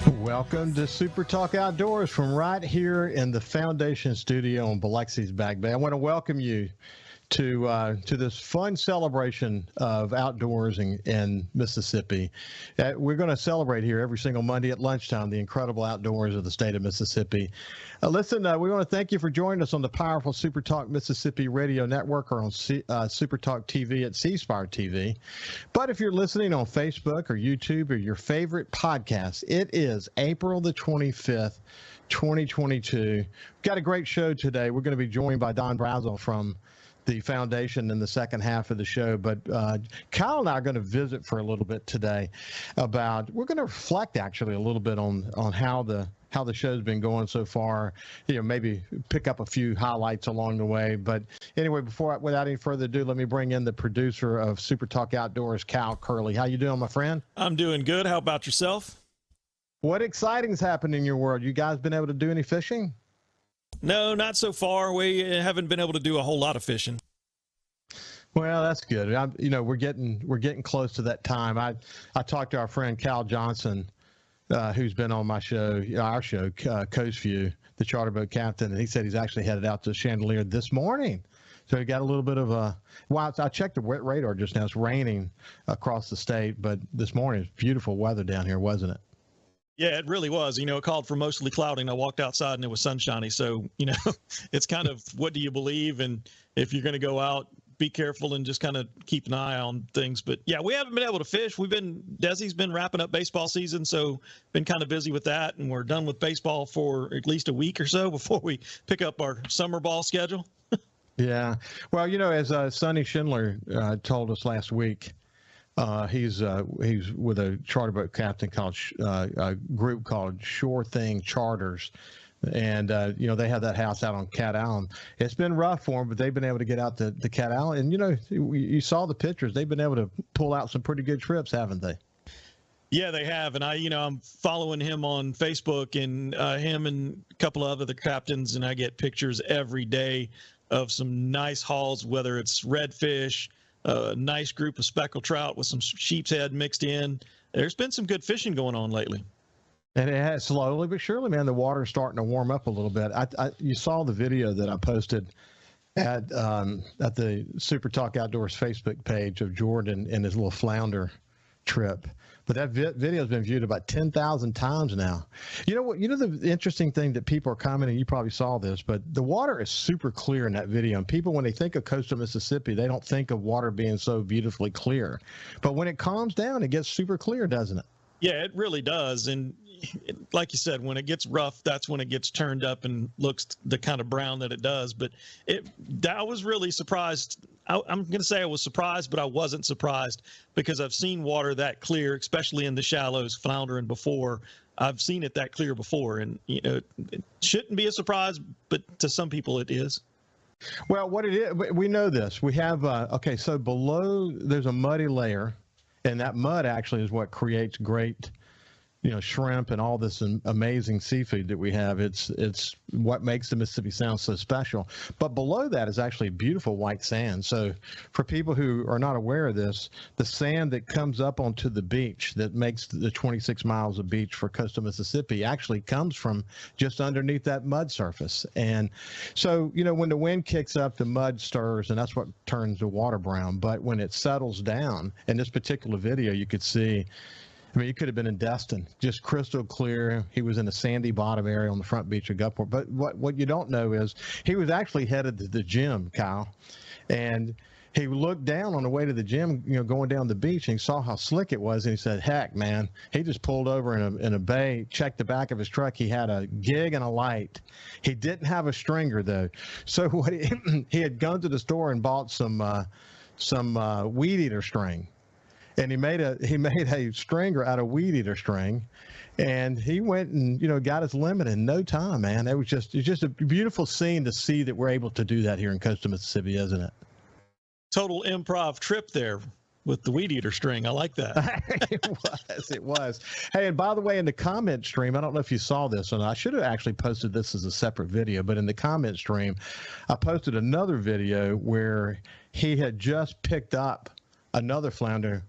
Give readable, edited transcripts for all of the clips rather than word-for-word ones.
Welcome to Super Talk Outdoors from right here in the Foundation Studio on Biloxi's Back Bay. I want to welcome you to this fun celebration of outdoors in Mississippi. We're going to celebrate here every single Monday at lunchtime the incredible outdoors of the state of Mississippi. Listen, we want to thank you for joining us on the powerful Super Talk Mississippi Radio Network or on Super Talk TV at C Spire TV. But if you're listening on Facebook or YouTube or your favorite podcast, it is April the 25th, 2022. We've got a great show today. We're going to be joined by Don Brazel from the foundation in the second half of the show, but Kyle and I are going to visit for a little bit today we're going to reflect actually a little bit on how the show's been going so far, maybe pick up a few highlights along the way. But anyway, without any further ado, let me bring in the producer of Super Talk Outdoors, Kyle Curley. How you doing, my friend? I'm doing good. How about yourself? What exciting's happened in your world? You guys been able to do any fishing? No, not so far. We haven't been able to do a whole lot of fishing. Well, that's good. We're getting close to that time. I talked to our friend Cal Johnson, who's been on my show, our show, Coast Vue, the charter boat captain, and he said he's actually headed out to Chandelier this morning. So he got a little bit of I checked the wet radar just now. It's raining across the state, but this morning it's beautiful weather down here, wasn't it? Yeah, it really was. It called for mostly cloudy, and I walked outside and it was sunshiny. So, it's kind of what do you believe? And if you're going to go out, be careful and just kind of keep an eye on things. But yeah, we haven't been able to fish. Desi's been wrapping up baseball season, so been kind of busy with that. And we're done with baseball for at least a week or so before we pick up our summer ball schedule. Yeah. Well, as Sonny Schindler told us last week, he's with a charter boat captain called a group called Sure Thing Charters, and they have that house out on Cat Island. It's been rough for them, but they've been able to get out to Cat Island, and you saw the pictures. They've been able to pull out some pretty good trips, haven't they? Yeah, they have, and I'm following him on Facebook, and him and a couple of other captains, and I get pictures every day of some nice hauls, whether it's redfish, a nice group of speckled trout with some sheep's head mixed in. There's been some good fishing going on lately. And it has slowly but surely, man, the water's starting to warm up a little bit. You saw the video that I posted at the Super Talk Outdoors Facebook page of Jordan and his little flounder trip. But that video has been viewed about 10,000 times now. The interesting thing that people are commenting, you probably saw this, but the water is super clear in that video. And people, when they think of coastal Mississippi, they don't think of water being so beautifully clear. But when it calms down, it gets super clear, doesn't it? Yeah, it really does. And like you said, when it gets rough, that's when it gets turned up and looks the kind of brown that it does. But I was really surprised. I'm going to say I was surprised, but I wasn't surprised because I've seen water that clear, especially in the shallows, floundering before. I've seen it that clear before, and it shouldn't be a surprise, but to some people it is. Well, what it is, we know this. We have so below there's a muddy layer, and that mud actually is what creates great shrimp and all this amazing seafood that we have. It's what makes the Mississippi Sound so special. But below that is actually beautiful white sand. So for people who are not aware of this, the sand that comes up onto the beach that makes the 26 miles of beach for coastal Mississippi actually comes from just underneath that mud surface. And so, when the wind kicks up, the mud stirs, and that's what turns the water brown. But when it settles down, in this particular video, you could see, he could have been in Destin, just crystal clear. He was in a sandy bottom area on the front beach of Gulfport. But what you don't know is he was actually headed to the gym, Kyle. And he looked down on the way to the gym, going down the beach, and he saw how slick it was. And he said, heck, man, he just pulled over in a bay, checked the back of his truck. He had a gig and a light. He didn't have a stringer, though. So what he had gone to the store and bought some weed eater string. And he made a stringer out of weed eater string, and he went and got his limit in no time, man. It's just a beautiful scene to see that we're able to do that here in coastal Mississippi, isn't it? Total improv trip there with the weed eater string. I like that. It was. Hey, and by the way, in the comment stream, I don't know if you saw this, and I should have actually posted this as a separate video, but in the comment stream, I posted another video where he had just picked up another flounder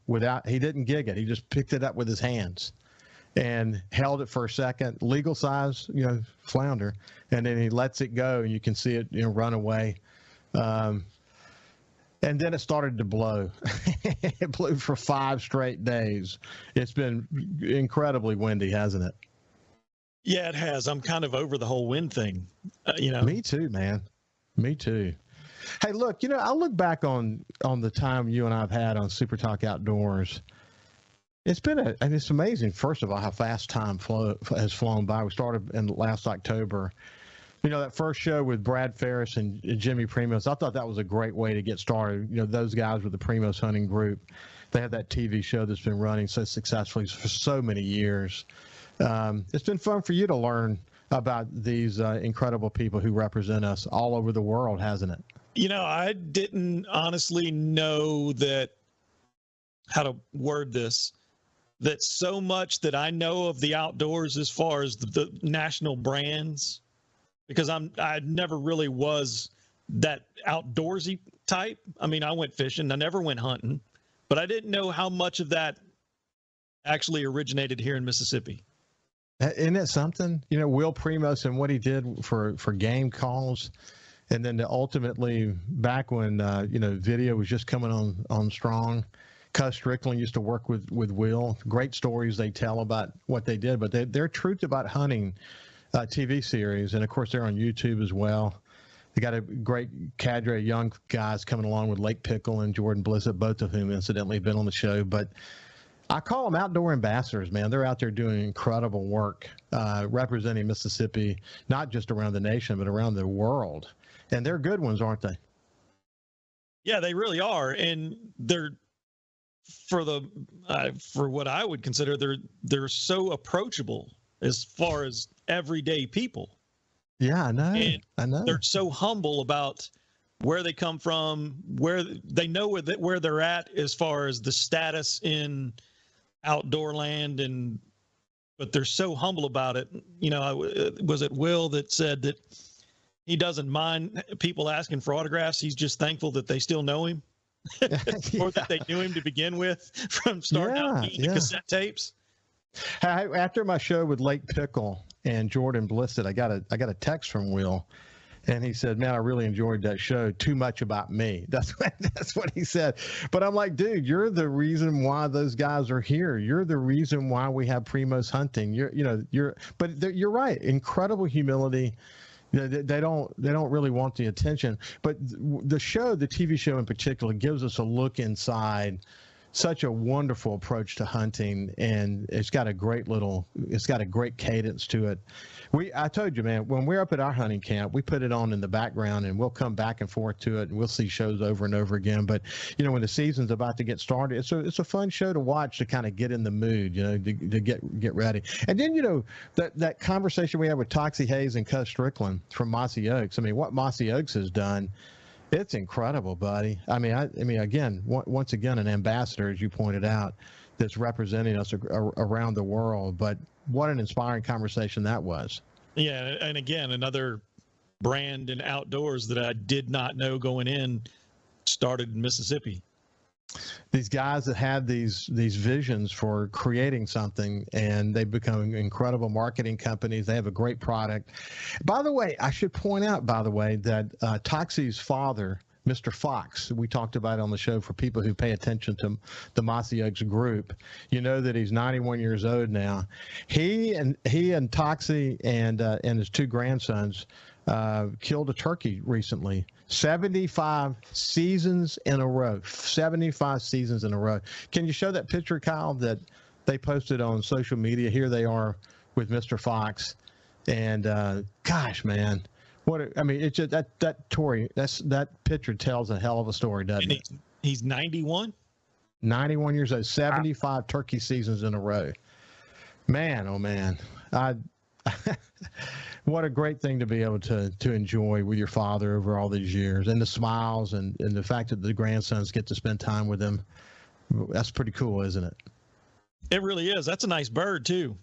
he didn't gig it. He just picked it up with his hands. and held it for a second, legal size, flounder, and then he lets it go, and you can see it, run away. And then it started to blow. It blew for 5 straight days. It's been incredibly windy, hasn't it? Yeah, it has. I'm kind of over the whole wind thing. Me too, man. Me too. Hey, look, I look back on the time you and I've had on SuperTalk Outdoors. It's been it's amazing, first of all, how fast time has flown by. We started in last October. That first show with Brad Ferris and Jimmy Primos, I thought that was a great way to get started. Those guys were the Primos Hunting Group. They have that TV show that's been running so successfully for so many years. It's been fun for you to learn about these incredible people who represent us all over the world, hasn't it? I didn't honestly know how to word this, that so much that I know of the outdoors as far as the national brands, because I never really was that outdoorsy type. I mean, I went fishing, I never went hunting, but I didn't know how much of that actually originated here in Mississippi. Isn't it something? Will Primos and what he did for game calls, and then ultimately back when video was just coming on strong. Cuz Strickland used to work with Will. Great stories they tell about what they did, but they're Truth About Hunting TV series, and of course they're on YouTube as well. They got a great cadre of young guys coming along with Lake Pickle and Jordan Blissett, both of whom incidentally have been on the show. But I call them outdoor ambassadors, man. They're out there doing incredible work, representing Mississippi, not just around the nation, but around the world. And they're good ones, aren't they? Yeah, they really are. And they're, for what I would consider, they're so approachable as far as everyday people. Yeah, I know. I know. They're so humble about where they come from, where they know where they're at as far as the status in outdoor land, but they're so humble about it. Was it Will that said that he doesn't mind people asking for autographs? He's just thankful that they still know him, or that they knew him to begin with from starting out being the cassette tapes. After my show with Lake Pickle and Jordan Blissett, I got a text from Will, and he said, "Man, I really enjoyed that show. Too much about me." That's what he said. But I'm like, dude, you're the reason why those guys are here. You're the reason why we have Primos Hunting. You're right. Incredible humility. They don't really want the attention. But the TV show in particular, gives us a look inside. Such a wonderful approach to hunting, and it's got a great cadence to it. I told you, man, when we're up at our hunting camp, we put it on in the background, and we'll come back and forth to it, and we'll see shows over and over again. But when the season's about to get started, it's a fun show to watch, to kind of get in the mood, to get ready. And then that conversation we had with Toxie Hayes and Cuz Strickland from Mossy Oaks. I mean, what Mossy Oaks has done, it's incredible, buddy. I mean, again, once again, an ambassador, as you pointed out, that's representing us around the world. But what an inspiring conversation that was. Yeah, and again, another brand in outdoors that I did not know going in started in Mississippi. These guys that had these visions for creating something, and they've become incredible marketing companies. They have a great product. By the way, I should point out, that Toxie's father, Mr. Fox, we talked about on the show for people who pay attention to the Mossy Oaks group. That he's 91 years old now. He and Toxie and his 2 grandsons killed a turkey recently. 75 seasons in a row. 75 seasons in a row. Can you show that picture, Kyle, that they posted on social media? Here they are with Mr. Fox, and gosh, man, it's just that picture tells a hell of a story, doesn't it? He's 91. 91 years old. 75 turkey seasons in a row. Man, oh man, what a great thing to be able to enjoy with your father over all these years, and the smiles and the fact that the grandsons get to spend time with him. That's pretty cool, isn't it? It really is. That's a nice bird too.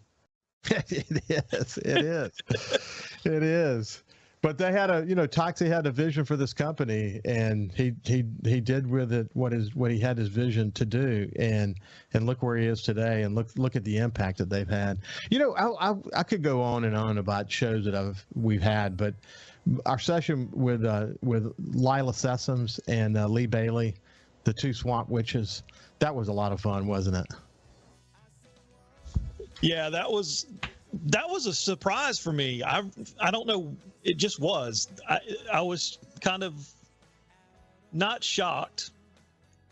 It is. It is. But they had Toxie had a vision for this company, and he did with it what he had his vision to do, and look where he is today, and look at the impact that they've had. I could go on and on about shows that we've had, but our session with Lila Sessoms and Lee Bailey, the two swamp witches, that was a lot of fun, wasn't it? Yeah, that was a surprise for me. I don't know. It just was. I was kind of not shocked.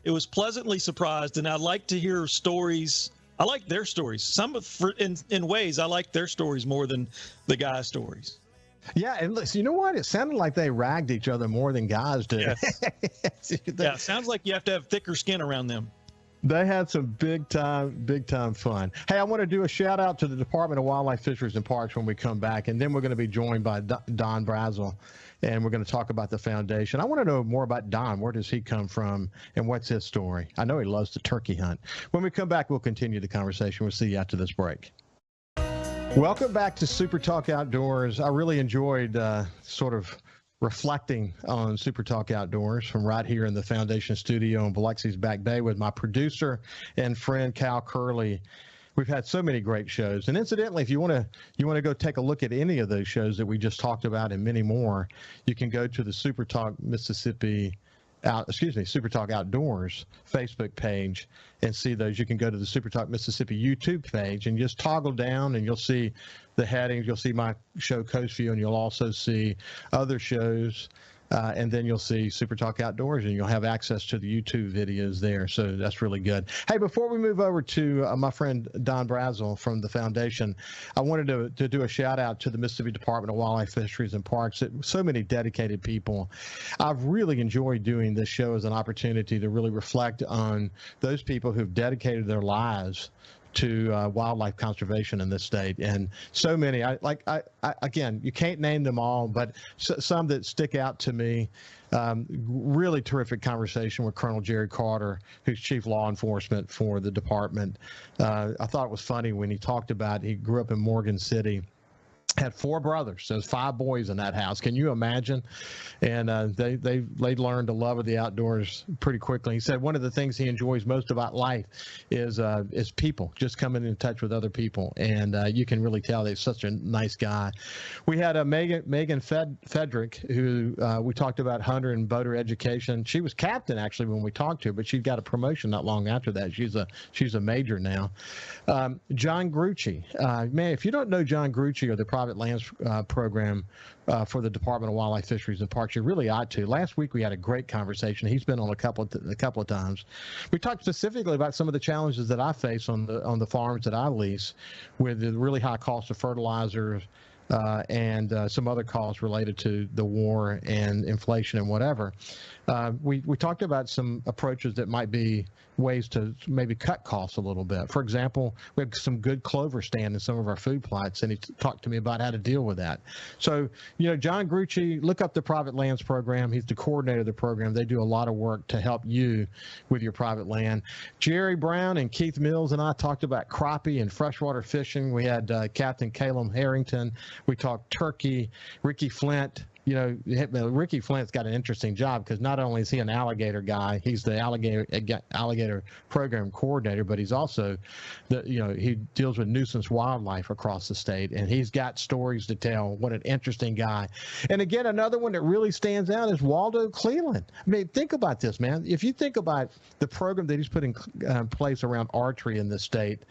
It was pleasantly surprised, and I like to hear stories. I like their stories. In ways, I like their stories more than the guys' stories. Yeah, and listen, you know what? It sounded like they ragged each other more than guys do. Yes. Yeah, it sounds like you have to have thicker skin around them. They had some big time fun. Hey, I want to do a shout out to the Department of Wildlife, Fisheries, and Parks when we come back, and then we're going to be joined by Don Brazel, and we're going to talk about the foundation. I want to know more about Don. Where does he come from, and what's his story? I know he loves to turkey hunt. When we come back, we'll continue the conversation. We'll see you after this break. Welcome back to SuperTalk Outdoors. I really enjoyed sort of reflecting on SuperTalk Outdoors from right here in the Foundation studio in Biloxi's Back Bay with my producer and friend Kyle Curley. We've had so many great shows, and incidentally, if you want to go take a look at any of those shows that we just talked about and many more, you can go to the SuperTalk Outdoors Facebook page and see those. You can go to the SuperTalk Mississippi YouTube page and just toggle down, and you'll see the headings. You'll see my show Coast View, and you'll also see other shows, and then you'll see SuperTalk Outdoors, and you'll have access to the YouTube videos there. So that's really good. Hey, before we move over to my friend Don Brazel from the Foundation, I wanted to do a shout out to the Mississippi Department of Wildlife, Fisheries, and Parks. So many dedicated people. I've really enjoyed doing this show as an opportunity to really reflect on those people who've dedicated their lives to wildlife conservation in this state, and so many. Again, you can't name them all, but some that stick out to me. Really terrific conversation with Colonel Jerry Carter, who's Chief Law Enforcement for the department. I thought it was funny when he talked about he grew up in Morgan City. Had 4 brothers, so 5 boys in that house. Can you imagine? And they learned a love of the outdoors pretty quickly. He said one of the things he enjoys most about life is people, just coming in touch with other people. And you can really tell that he's such a nice guy. We had Megan Fedrick, who we talked about hunter and boater education. She was captain actually when we talked to her, but she got a promotion not long after that. She's a major now. John Grucci, man, if you don't know John Grucci or the private lands program for the Department of Wildlife, Fisheries, and Parks, you really ought to. Last week we had a great conversation. He's been on a couple of times. We talked specifically about some of the challenges that I face on the farms that I lease, with the really high cost of fertilizers and some other costs related to the war and inflation and whatever. We talked about some approaches that might be ways to maybe cut costs a little bit. For example, we have some good clover stand in some of our food plots, and he talked to me about how to deal with that. So, John Grucci, look up the private lands program. He's the coordinator of the program. They do a lot of work to help you with your private land. Jerry Brown and Keith Mills and I talked about crappie and freshwater fishing. We had Captain Caleb Harrington. We talked turkey. Ricky Flint. Ricky Flint's got an interesting job because not only is he an alligator guy, he's the alligator program coordinator, but he's also he deals with nuisance wildlife across the state, and he's got stories to tell. What an interesting guy. And again, another one that really stands out is Waldo Cleland. I mean, think about this, man. If you think about the program that he's put in place around archery in this state,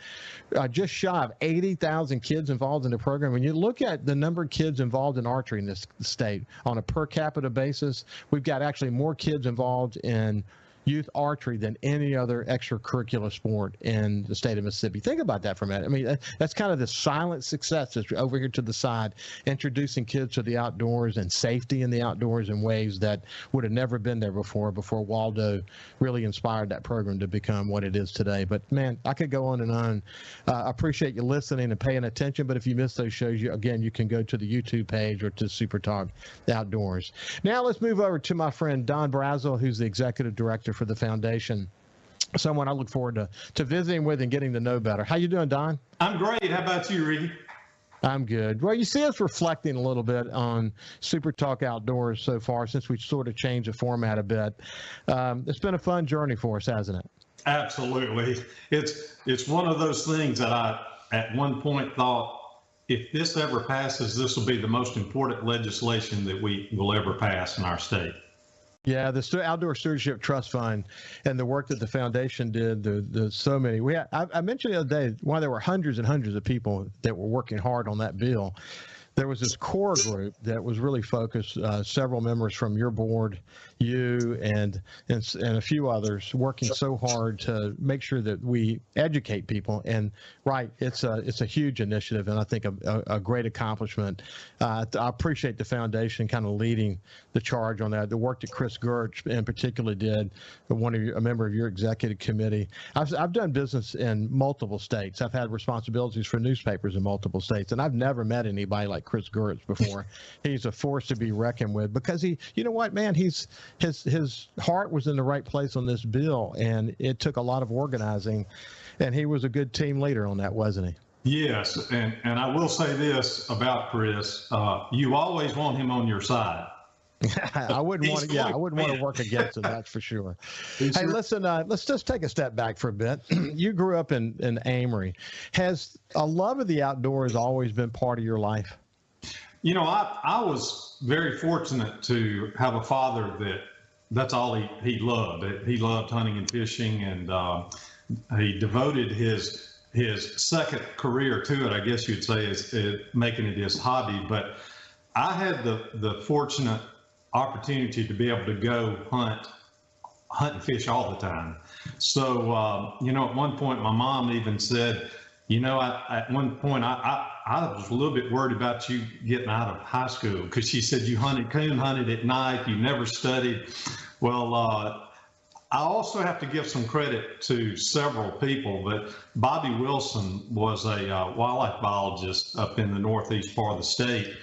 just shy of 80,000 kids involved in the program. When you look at the number of kids involved in archery in this state, on a per capita basis, we've got actually more kids involved in youth archery than any other extracurricular sport in the state of Mississippi. Think about that for a minute. I mean, that's kind of the silent success that's over here to the side, introducing kids to the outdoors and safety in the outdoors in ways that would have never been there before Waldo really inspired that program to become what it is today. But man, I could go on and on. I appreciate you listening and paying attention, but if you missed those shows, you can go to the YouTube page or to SuperTalk Outdoors. Now let's move over to my friend Don Brazel, who's the executive director for the foundation. Someone I look forward to visiting with and getting to know better. How you doing, Don? I'm great. How about you, Ricky? I'm good. Well, you see us reflecting a little bit on SuperTalk Outdoors so far since we sort of changed the format a bit. It's been a fun journey for us, hasn't it? Absolutely. It's one of those things that I at one point thought, if this ever passes, this will be the most important legislation that we will ever pass in our state. Yeah, the Outdoor Stewardship Trust Fund and the work that the foundation did, the so many. I mentioned the other day why there were hundreds and hundreds of people that were working hard on that bill. There was this core group that was really focused, several members from your board, you and a few others working so hard to make sure that we educate people. And right, it's a huge initiative, and I think a great accomplishment. I appreciate the foundation kind of leading the charge on that. The work that Chris Gertz in particular did, a member of your executive committee. I've done business in multiple states. I've had responsibilities for newspapers in multiple states, and I've never met anybody like Chris Gertz before. He's a force to be reckoned with because you know what, man, his heart was in the right place on this bill, and it took a lot of organizing, and he was a good team leader on that, wasn't he? Yes, and I will say this about Chris: you always want him on your side. I wouldn't want to work against him, that's for sure. Hey, listen, let's just take a step back for a bit. You grew up in Amory. Has a love of the outdoors always been part of your life? You know, I was very fortunate to have a father that's all he loved. He loved hunting and fishing, and he devoted his second career to it, I guess you'd say, is making it his hobby. But I had the fortunate opportunity to be able to go hunt and fish all the time. So, you know, at one point my mom even said, you know, at one point I was a little bit worried about you getting out of high school, because she said you coon hunted at night, you never studied. Well, I also have to give some credit to several people, but Bobby Wilson was a wildlife biologist up in the northeast part of the state,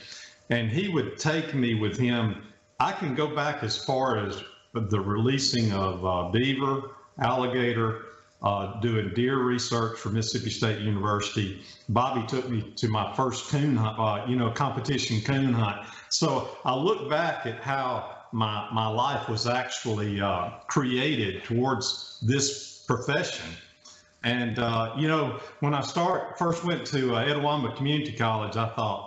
and he would take me with him. I can go back as far as the releasing of beaver, alligator, doing deer research for Mississippi State University. Bobby took me to my first coon hunt, competition coon hunt. So I look back at how my life was actually created towards this profession. And, when I first went to Etowah Community College, I thought,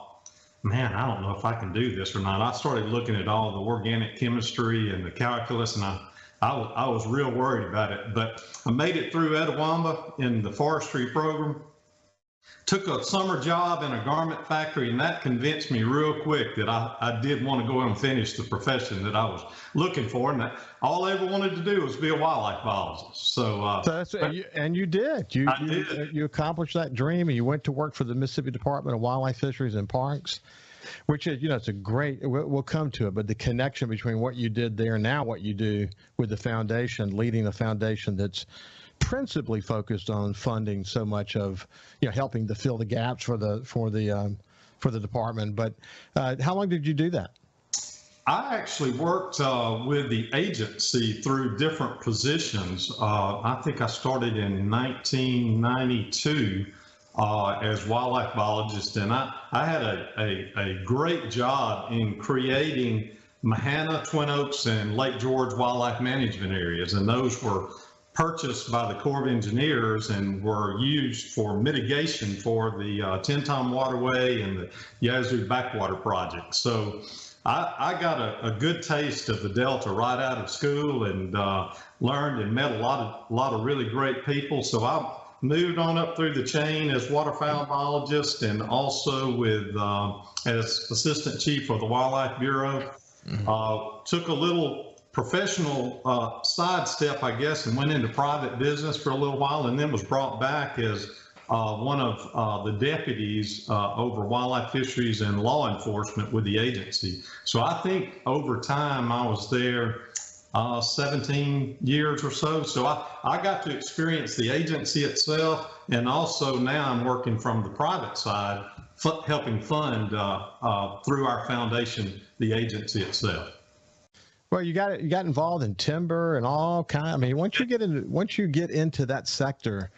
man, I don't know if I can do this or not. I started looking at all the organic chemistry and the calculus, and I was real worried about it. But I made it through Etowah in the forestry program, took a summer job in a garment factory, and that convinced me real quick that I did want to go and finish the profession that I was looking for. And all I ever wanted to do was be a wildlife biologist. And you did. I did. You accomplished that dream, and you went to work for the Mississippi Department of Wildlife, Fisheries, and Parks, which is, it's a great, we'll come to it, but the connection between what you did there and now what you do with the foundation, leading a foundation that's principally focused on funding so much of, helping to fill the gaps for the department. But how long did you do that? I actually worked with the agency through different positions. I think I started in 1992 as wildlife biologist, and I had a great job in creating Mahana, Twin Oaks, and Lake George wildlife management areas, and those were purchased by the Corps of Engineers and were used for mitigation for the Tenton Waterway and the Yazoo Backwater Project. So I got a good taste of the Delta right out of school, and learned and met a lot of really great people. So I moved on up through the chain as waterfowl biologist, and also as assistant chief of the Wildlife Bureau. Took a little professional sidestep, I guess, and went into private business for a little while, and then was brought back as one of the deputies over wildlife, fisheries, and law enforcement with the agency. So I think over time I was there 17 years or so. So I got to experience the agency itself, and also now I'm working from the private side, helping fund through our foundation the agency itself. Well, you got involved in timber and all kind. I mean, once you get into that sector,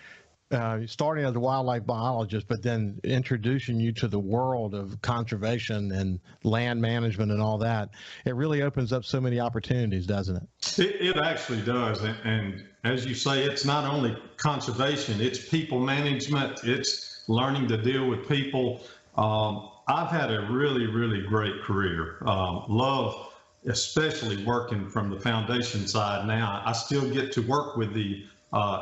starting as a wildlife biologist, but then introducing you to the world of conservation and land management and all that, it really opens up so many opportunities, doesn't it? It actually does. And as you say, it's not only conservation, it's people management, it's learning to deal with people. I've had a really, really great career. Love, especially working from the foundation side now. I still get to work with the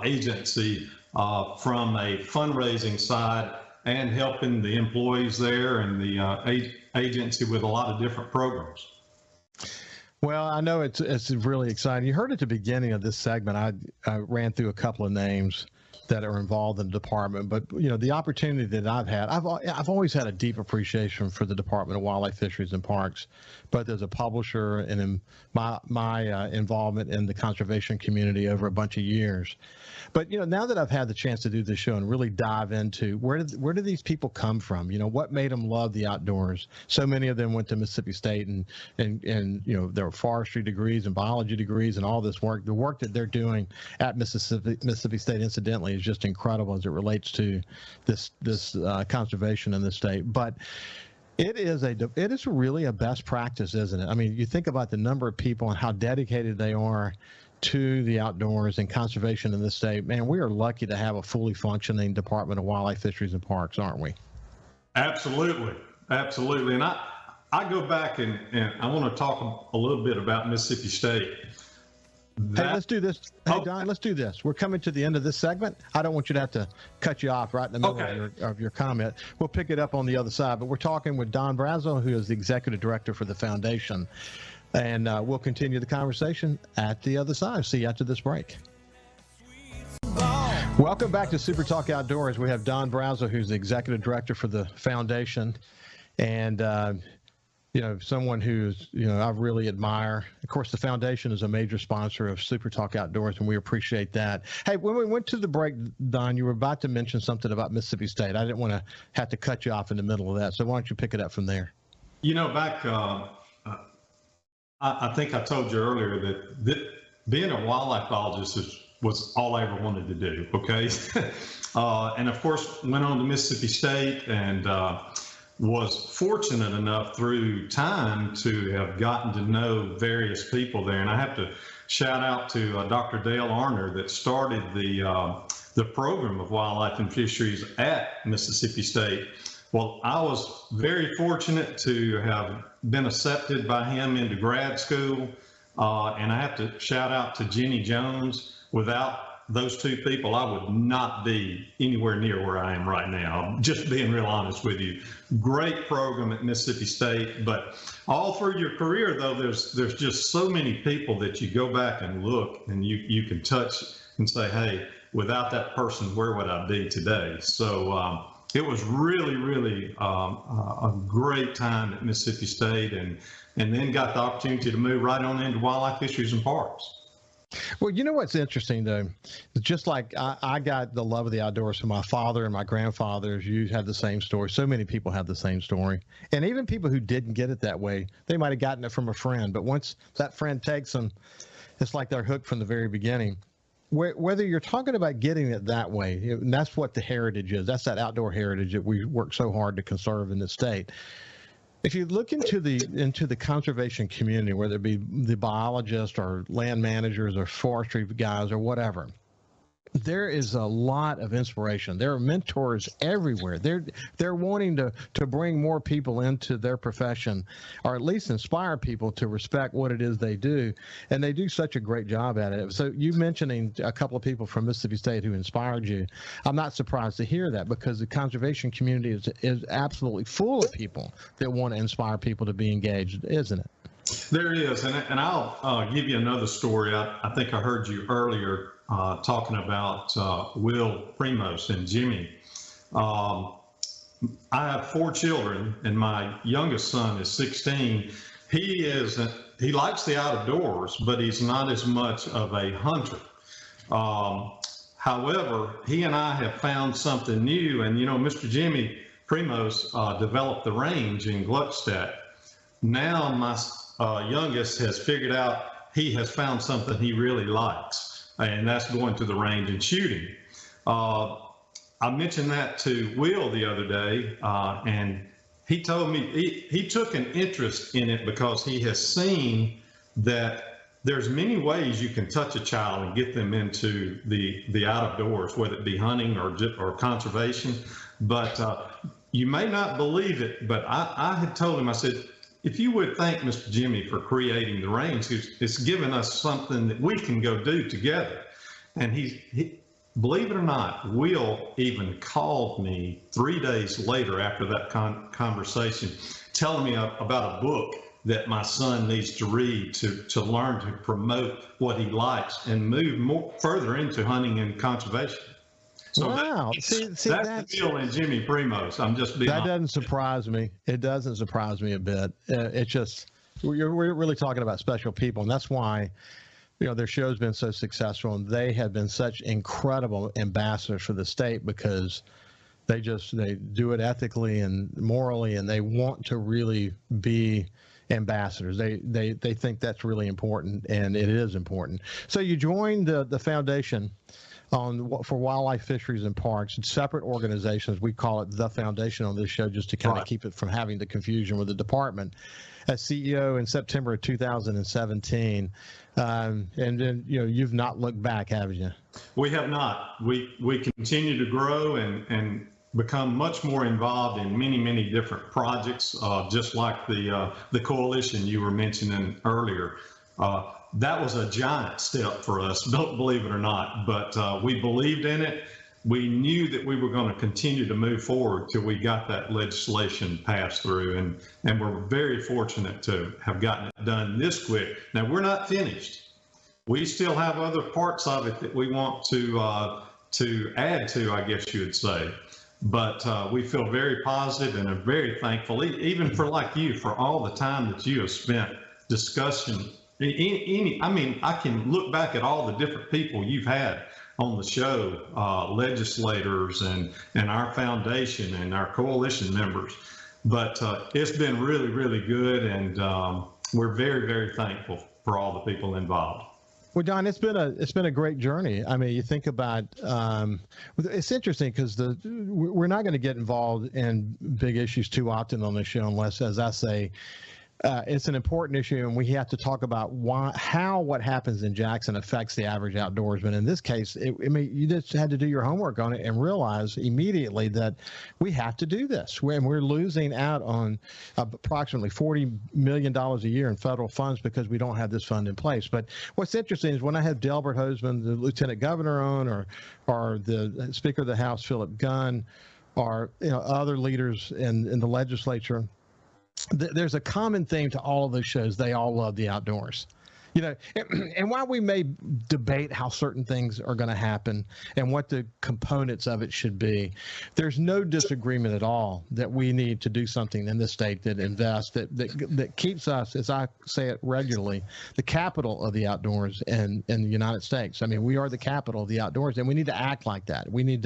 agency from a fundraising side and helping the employees there and the agency with a lot of different programs. Well, I know it's really exciting. You heard at the beginning of this segment, I ran through a couple of names that are involved in the department, but the opportunity that I've had, I've always had a deep appreciation for the Department of Wildlife, Fisheries, and Parks, both as a publisher and in my involvement in the conservation community over a bunch of years. But now that I've had the chance to do this show and really dive into where do these people come from? What made them love the outdoors? So many of them went to Mississippi State and there were forestry degrees and biology degrees and all this work. The work that they're doing at Mississippi State, incidentally, is just incredible as it relates to this conservation in the state. But it is really a best practice, isn't it? I mean, you think about the number of people and how dedicated they are to the outdoors and conservation in this state. Man, we are lucky to have a fully functioning Department of Wildlife, Fisheries, and Parks, aren't we? Absolutely. And I go back and I want to talk a little bit about Mississippi State. Hey, let's do this. Hey, Don, let's do this. We're coming to the end of this segment. I don't want you to have to cut you off right in the middle of your comment. We'll pick it up on the other side. But we're talking with Don Brazzo, who is the executive director for the foundation. And we'll continue the conversation at the other side. See you after this break. Welcome back to Super Talk Outdoors. We have Don Brazzo, who's the executive director for the foundation. And someone who's, I really admire. Of course, the foundation is a major sponsor of Super Talk Outdoors, and we appreciate that. Hey, when we went to the break, Don, you were about to mention something about Mississippi State. I didn't want to have to cut you off in the middle of that, so why don't you pick it up from there? Back, I think I told you earlier that being a wildlife biologist was all I ever wanted to do, okay? And, of course, went on to Mississippi State and was fortunate enough through time to have gotten to know various people there. And I have to shout out to Dr. Dale Arner that started the program of wildlife and fisheries at Mississippi State. Well, I was very fortunate to have been accepted by him into grad school. And I have to shout out to Jenny Jones. Without those two people, I would not be anywhere near where I am right now. Just being real honest with you. Great program at Mississippi State, but all through your career, though, there's just so many people that you go back and look and you can touch and say, hey, without that person, where would I be today? So it was really, really a great time at Mississippi State, and then got the opportunity to move right on into wildlife, fisheries, and parks. Well, what's interesting, though, just like I got the love of the outdoors from my father and my grandfathers, you have the same story. So many people have the same story. And even people who didn't get it that way, they might have gotten it from a friend. But once that friend takes them, it's like they're hooked from the very beginning. Whether you're talking about getting it that way, and that's what the heritage is. That's that outdoor heritage that we work so hard to conserve in the state. If you look into the conservation community, whether it be the biologists or land managers or forestry guys or whatever, there is a lot of inspiration. There are mentors everywhere. They're wanting to bring more people into their profession, or at least inspire people to respect what it is they do. And they do such a great job at it. So you mentioning a couple of people from Mississippi State who inspired you, I'm not surprised to hear that, because the conservation community is absolutely full of people that want to inspire people to be engaged, isn't it? There is, and I'll give you another story. I think I heard you earlier talking about Will Primos and Jimmy. I have 4 children, and my youngest son is 16. He likes the outdoors, but he's not as much of a hunter. However, he and I have found something new, and Mr. Jimmy Primos developed the range in Gluckstadt. Now my youngest has figured out he has found something he really likes, and that's going to the range and shooting. I mentioned that to Will the other day, and he told me he took an interest in it because he has seen that there's many ways you can touch a child and get them into the out of doors, whether it be hunting or conservation. But you may not believe it, but I had told him, I said, if you would thank Mr. Jimmy for creating the range, it's given us something that we can go do together. And he believe it or not, Will even called me 3 days later after that conversation, telling me about a book that my son needs to read to learn to promote what he likes and move further into hunting and conservation. So wow. That's the deal in Jimmy Primos. I'm just being honest. Doesn't surprise me. It doesn't surprise me a bit. It's just, we're really talking about special people. And that's why, their show's been so successful, and they have been such incredible ambassadors for the state because they do it ethically and morally, and they want to really be ambassadors. They think that's really important, and it is important. So you joined the foundation for wildlife, fisheries, and parks. It's separate organizations. We call it the foundation on this show just to kind of keep it from having the confusion with the department. As CEO in September of 2017, and then you've not looked back, have you? We have not. We continue to grow and become much more involved in many different projects, just like the coalition you were mentioning earlier. That was a giant step for us, don't believe it or not, but we believed in it. We knew that we were going to continue to move forward till we got that legislation passed through, and we're very fortunate to have gotten it done this quick. Now, we're not finished. We still have other parts of it that we want to add to, I guess you would say. But we feel very positive and are very thankful, even for like you, for all the time that you have spent discussing. I can look back at all the different people you've had on the show, legislators and our foundation and our coalition members. But it's been really good, and we're very thankful for all the people involved. Well, John, it's been a great journey. I mean, you think about it's interesting because we're not going to get involved in big issues too often on the show unless, as I say, it's an important issue, and we have to talk about how what happens in Jackson affects the average outdoorsman. In this case, you just had to do your homework on it and realize immediately that we have to do this. We're losing out on approximately $40 million a year in federal funds because we don't have this fund in place. But what's interesting is when I have Delbert Hosemann, the Lieutenant Governor, on, or the Speaker of the House, Philip Gunn, or other leaders in the legislature, there's a common theme to all of those shows. They all love the outdoors. And while we may debate how certain things are going to happen and what the components of it should be, there's no disagreement at all that we need to do something in this state that invests, that keeps us, as I say it regularly, the capital of the outdoors in the United States. I mean, we are the capital of the outdoors, and we need to act like that. We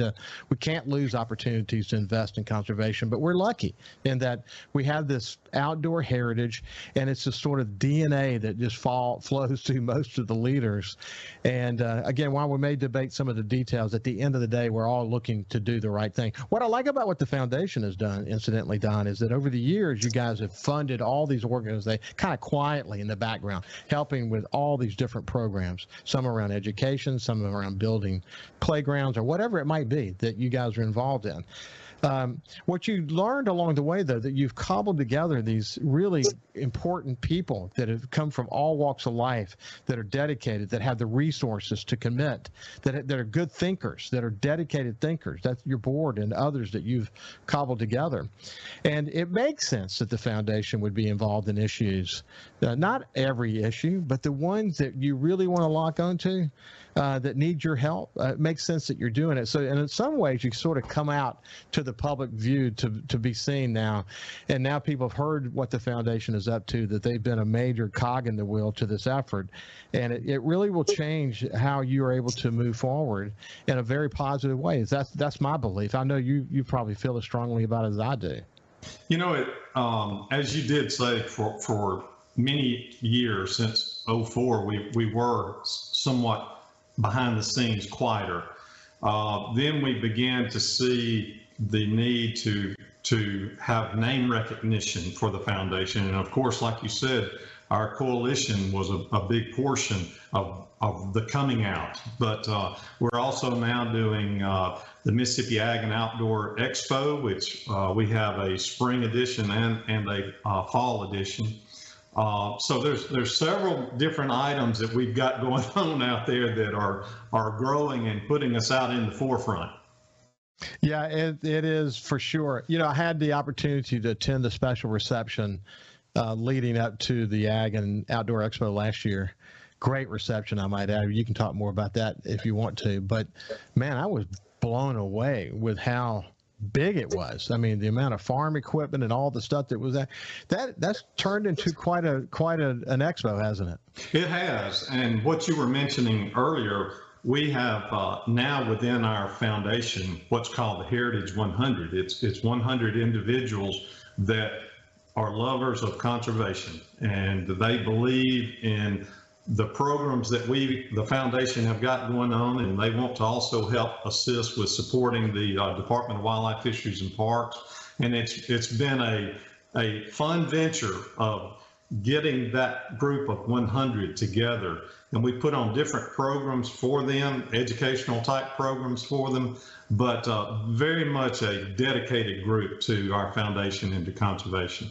can't lose opportunities to invest in conservation, but we're lucky in that we have this outdoor heritage, and it's a sort of DNA that just flows to most of the leaders. And again, while we may debate some of the details, at the end of the day, we're all looking to do the right thing. What I like about what the foundation has done, incidentally, Don, is that over the years, you guys have funded all these organizations kind of quietly in the background, helping with all these different programs, some around education, some around building playgrounds, or whatever it might be that you guys are involved in. What you learned along the way, though, that you've cobbled together these really important people that have come from all walks of life, that are dedicated, that have the resources to commit, that are good thinkers, that are dedicated thinkers. That's your board and others that you've cobbled together. And it makes sense that the foundation would be involved in issues, not every issue, but the ones that you really want to lock onto, that need your help. It makes sense that you're doing it. So, and in some ways, you sort of come out to the public view to be seen now. And now people have heard what the foundation is up to, that they've been a major cog in the wheel to this effort. And it really will change how you are able to move forward in a very positive way. That's my belief. I know you probably feel as strongly about it as I do. As you did say, for many years, since 2004, we were somewhat behind the scenes quieter. Then we began to see the need to have name recognition for the foundation. And of course, like you said, our coalition was a big portion of the coming out. But we're also now doing the Mississippi Ag and Outdoor Expo, which we have a spring edition and a fall edition. So there's several different items that we've got going on out there that are growing and putting us out in the forefront. Yeah, it is for sure. You know, I had the opportunity to attend the special reception leading up to the Ag and Outdoor Expo last year. Great reception, I might add. You can talk more about that if you want to. But, man, I was blown away with how big it was. I mean, the amount of farm equipment and all the stuff that was there. That's turned into quite an expo, hasn't it? It has. And what you were mentioning earlier, we have now within our foundation what's called the Heritage 100. It's 100 individuals that are lovers of conservation, and they believe in the programs that the foundation have got going on, and they want to also help assist with supporting the Department of Wildlife, Fisheries, and Parks. And it's been a fun venture of getting that group of 100 together. And we put on different programs for them, educational type programs for them, but very much a dedicated group to our foundation and to conservation.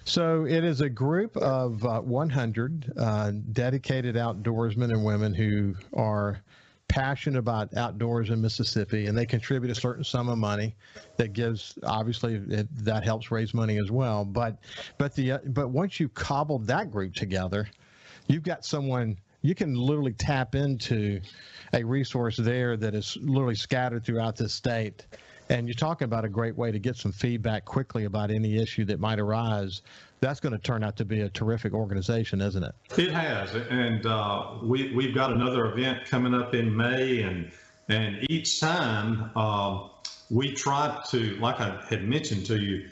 So it is a group of 100 dedicated outdoorsmen and women who are passionate about outdoors in Mississippi, and they contribute a certain sum of money that gives, obviously, that helps raise money as well. But once you cobbled that group together, you've got someone you can literally tap into a resource there that is literally scattered throughout the state. And you're talking about a great way to get some feedback quickly about any issue that might arise. That's going to turn out to be a terrific organization, isn't it? It has. And we've got another event coming up in May. And each time we try to, like I had mentioned to you,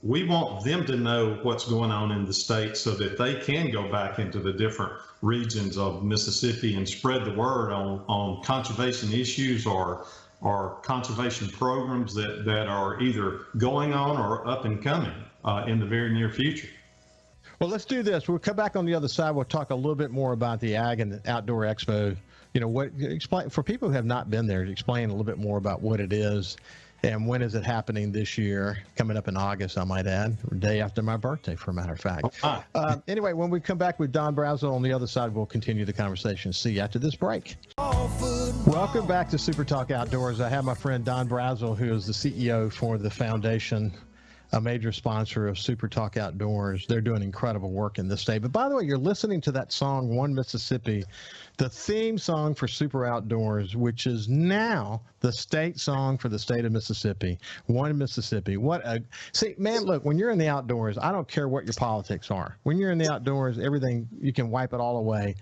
we want them to know what's going on in the state so that they can go back into the different regions of Mississippi and spread the word on conservation issues or conservation programs that are either going on or up and coming in the very near future. Well, let's do this. We'll come back on the other side. We'll talk a little bit more about the Ag and Outdoor Expo. You know, explain for people who have not been there, explain a little bit more about what it is and when is it happening this year, coming up in August, I might add, day after my birthday, for a matter of fact. Anyway, when we come back with Don Brazel on the other side, we'll continue the conversation. See you after this break. Welcome back to Super Talk Outdoors. I have my friend Don Brazel, who is the CEO for the foundation, a major sponsor of Super Talk Outdoors. They're doing incredible work in this state. But by the way, you're listening to that song, One Mississippi, the theme song for Super Outdoors, which is now the state song for the state of Mississippi. One Mississippi. See, man, look, when you're in the outdoors, I don't care what your politics are. When you're in the outdoors, everything, you can wipe it all away.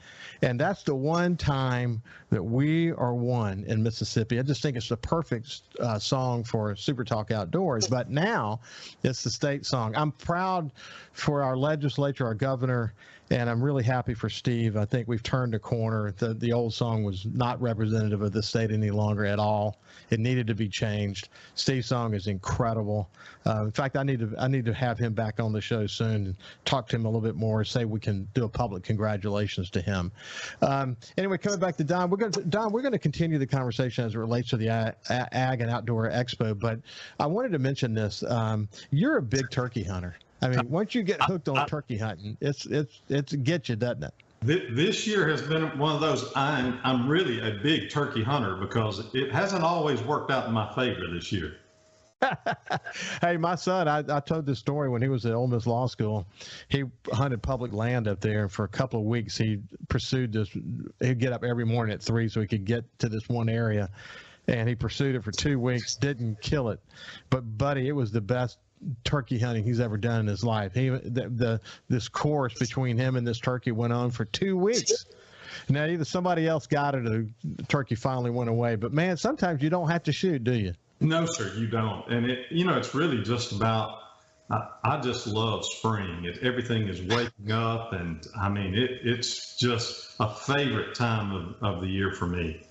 And that's the one time that we are one in Mississippi. I just think it's the perfect song for Super Talk Outdoors. But now it's the state song. I'm proud for our legislature, our governor, and I'm really happy for Steve. I think we've turned a corner. The old song was not representative of the state any longer at all. It needed to be changed. Steve's song is incredible. In fact, I need to have him back on the show soon and talk to him a little bit more, say we can do a public congratulations to him. Anyway, coming back to Don, we're going to continue the conversation as it relates to the Ag and Outdoor Expo, but I wanted to mention this. You're a big turkey hunter. I mean, once you get hooked on turkey hunting, it's gets you, doesn't it? This year has been one of those. I'm really a big turkey hunter because it hasn't always worked out in my favor this year. Hey, my son, I told this story when he was at Ole Miss Law School. He hunted public land up there, and for a couple of weeks he pursued this. He'd get up every morning at 3 so he could get to this one area, and he pursued it for 2 weeks, didn't kill it. But, buddy, it was the best turkey hunting he's ever done in his life. This course between him and this turkey went on for 2 weeks. Now, either somebody else got it or the turkey finally went away. But, man, sometimes you don't have to shoot, do you? No, sir, you don't. And, it's really just about I just love spring. Everything is waking up, and, I mean, it's just a favorite time of the year for me.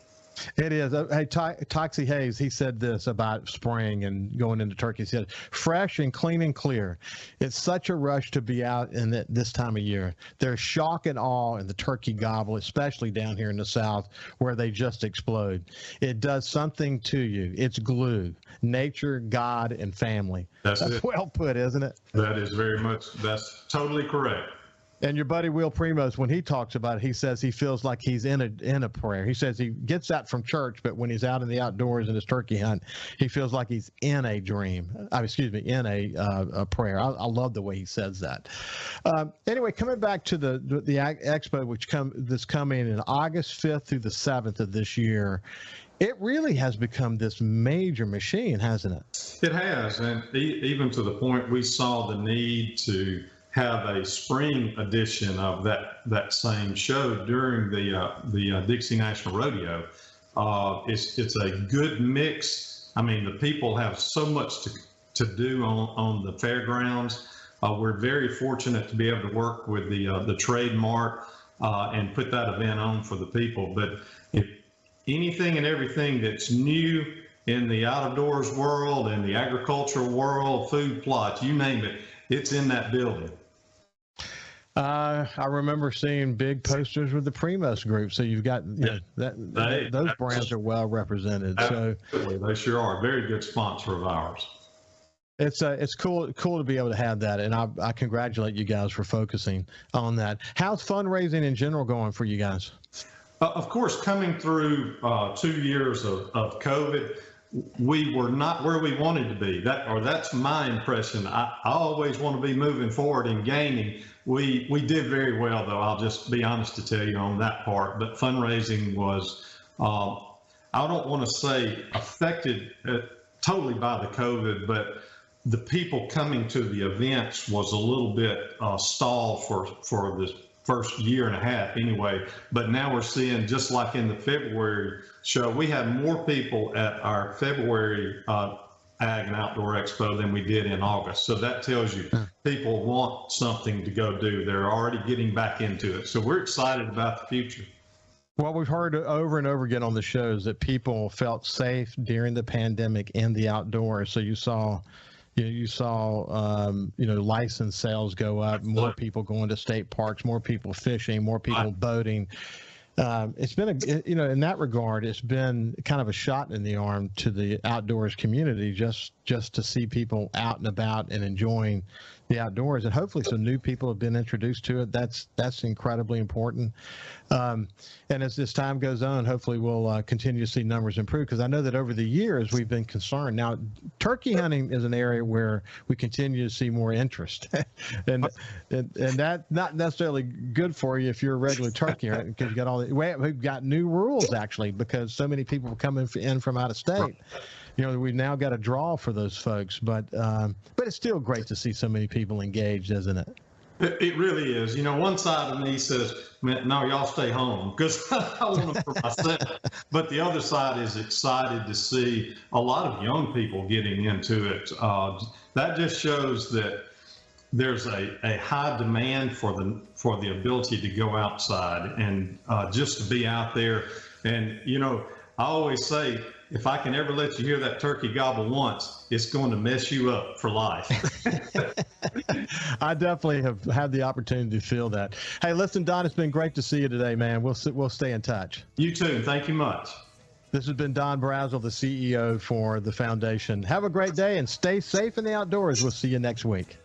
It is. Hey, Toxie Hayes, he said this about spring and going into turkey. He said, fresh and clean and clear. It's such a rush to be out in this time of year. There's shock and awe in the turkey gobble, especially down here in the South where they just explode. It does something to you. It's glue, nature, God, and family. That's it. Well put, isn't it? That is that's totally correct. And your buddy Will Primos, when he talks about it, he says he feels like he's in a prayer. He says he gets that from church, but when he's out in the outdoors in his turkey hunt, he feels like he's in a dream. In a prayer. I love the way he says that. Anyway, coming back to the expo, that's coming in August 5th through the 7th of this year. It really has become this major machine, hasn't it? It has, and even to the point we saw the need to have a spring edition of that same show during the Dixie National Rodeo. It's a good mix. I mean, the people have so much to do on the fairgrounds. We're very fortunate to be able to work with the trademark and put that event on for the people. But if anything and everything that's new in the outdoors world and the agricultural world, food plots, you name it, it's in that building. I remember seeing big posters with the Primos group. So you've got those brands are well represented. Absolutely. They sure are. Very good sponsor of ours. It's cool to be able to have that, and I congratulate you guys for focusing on that. How's fundraising in general going for you guys? Of course, coming through 2 years of COVID, we were not where we wanted to be. That's my impression. I always want to be moving forward and gaining. We did very well, though. I'll just be honest to tell you on that part. But fundraising was, I don't want to say affected totally by the COVID, but the people coming to the events was a little bit stalled for this first year and a half anyway. But now we're seeing, just like in the February show, we had more people at our February Ag and Outdoor Expo than we did in August. So that tells you people want something to go do. They're already getting back into it. So we're excited about the future. Well, we've heard over and over again on the shows that people felt safe during the pandemic in the outdoors. So you saw license sales go up, more people going to state parks, more people fishing, more people boating. It's been in that regard, it's been kind of a shot in the arm to the outdoors community just to see people out and about and enjoying the outdoors, and hopefully some new people have been introduced to it. That's incredibly important. And as this time goes on, hopefully we'll continue to see numbers improve, because I know that over the years we've been concerned. Now, turkey hunting is an area where we continue to see more interest, and that's not necessarily good for you if you're a regular turkey hunter, because you got we've got new rules actually, because so many people coming in from out of state. We've now got a draw for those folks, but it's still great to see so many people engaged, isn't it? It really is. One side of me says, no, y'all stay home, because I want them for myself. But the other side is excited to see a lot of young people getting into it. That just shows that there's a high demand for the ability to go outside and just to be out there. And, I always say, if I can ever let you hear that turkey gobble once, it's going to mess you up for life. I definitely have had the opportunity to feel that. Hey, listen, Don, it's been great to see you today, man. We'll stay in touch. You too. Thank you much. This has been Don Brazel, the CEO for the foundation. Have a great day and stay safe in the outdoors. We'll see you next week.